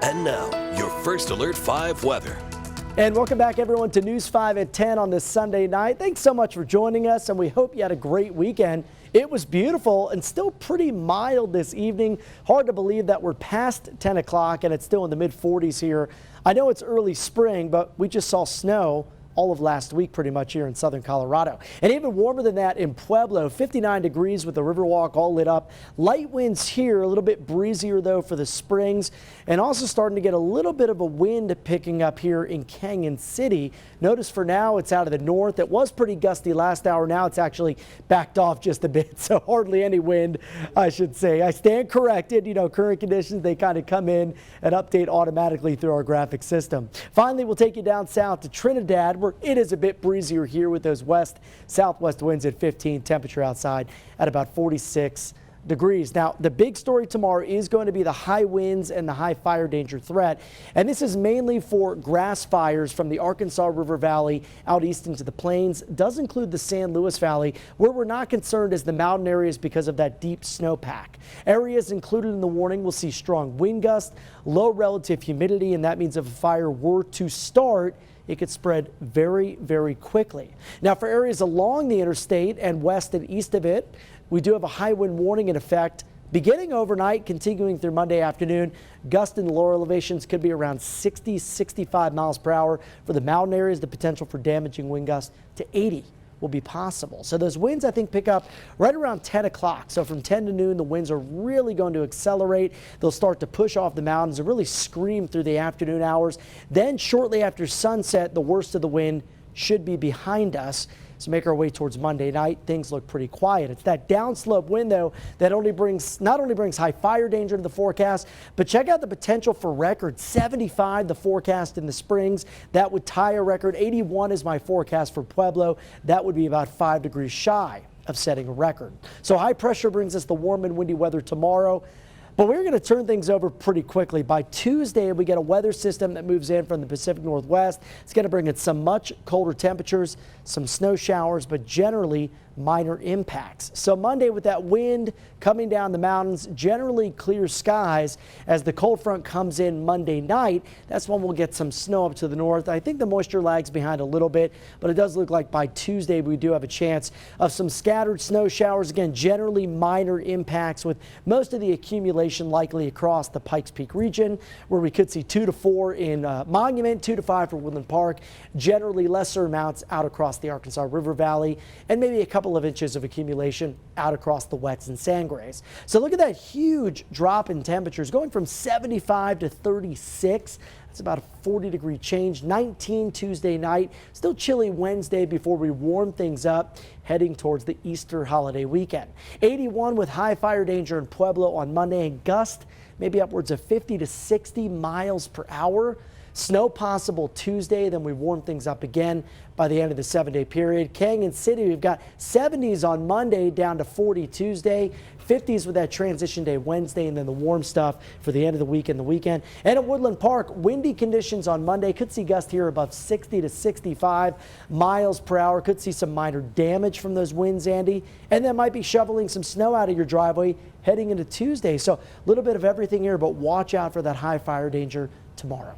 And now, your First Alert 5 weather. And welcome back, everyone, to News 5 at 10 on this Sunday night. Thanks so much for joining us, and we hope you had a great weekend. It was beautiful and still pretty mild this evening. Hard to believe that we're past 10 o'clock and it's still in the mid-40s here. I know it's early spring, but we just saw snow all of last week pretty much here in southern Colorado. And even warmer than that in Pueblo, 59 degrees with the Riverwalk all lit up. Light winds here, a little bit breezier though for the Springs, and also starting to get a little bit of a wind picking up here in Canyon City. Notice for now it's out of the north. It was pretty gusty last hour. Now it's actually backed off just a bit, so hardly any wind, I should say. I stand corrected. You know, current conditions, they kind of come in and update automatically through our graphic system. Finally, we'll take you down south to Trinidad, where it is a bit breezier here with those west-southwest winds at 15, temperature outside at about 46 degrees. Now, the big story tomorrow is going to be the high winds and the high fire danger threat. And this is mainly for grass fires from the Arkansas River Valley out east into the plains. Does include the San Luis Valley. Where we're not concerned is the mountain areas because of that deep snowpack. Areas included in the warning will see strong wind gusts, low relative humidity, and that means if a fire were to start, it could spread very, very quickly. Now, for areas along the interstate and west and east of it, we do have a high wind warning in effect beginning overnight, continuing through Monday afternoon. Gusts in the lower elevations could be around 60, 65 miles per hour. For the mountain areas, the potential for damaging wind gusts to 80 will be possible. So those winds, I think, pick up right around 10 o'clock. So from 10 to noon, the winds are really going to accelerate. They'll start to push off the mountains and really scream through the afternoon hours. Then shortly after sunset, the worst of the wind should be behind us. So make our way towards Monday night, things look pretty quiet. It's that downslope wind, though, that not only brings high fire danger to the forecast, but check out the potential for record 75, the forecast in the Springs. That would tie a record. 81 is my forecast for Pueblo. That would be about 5 degrees shy of setting a record. So high pressure brings us the warm and windy weather tomorrow. But we're going to turn things over pretty quickly. By Tuesday, we get a weather system that moves in from the Pacific Northwest. It's going to bring in some much colder temperatures, some snow showers, but generally minor impacts. So Monday, with that wind coming down the mountains, generally clear skies as the cold front comes in Monday night. That's when we'll get some snow up to the north. I think the moisture lags behind a little bit, but it does look like by Tuesday we do have a chance of some scattered snow showers. Again, generally minor impacts, with most of the accumulation likely across the Pikes Peak region, where we could see 2 to 4 in Monument, 2 to 5 for Woodland Park. Generally lesser amounts out across the Arkansas River Valley, and maybe a couple of inches of accumulation out across the wets and Sangres. So look at that huge drop in temperatures going from 75 to 36. That's about a 40-degree change. 19 Tuesday night. Still chilly Wednesday before we warm things up heading towards the Easter holiday weekend. 81 with high fire danger in Pueblo on Monday, and gust maybe upwards of 50 to 60 miles per hour. Snow possible Tuesday, then we warm things up again by the end of the 7-day period. Canyon City, we've got 70s on Monday, down to 40 Tuesday, 50s with that transition day Wednesday, and then the warm stuff for the end of the week and the weekend. And at Woodland Park, windy conditions on Monday. Could see gusts here above 60 to 65 miles per hour. Could see some minor damage from those winds, Andy. And then might be shoveling some snow out of your driveway heading into Tuesday. So a little bit of everything here, but watch out for that high fire danger tomorrow.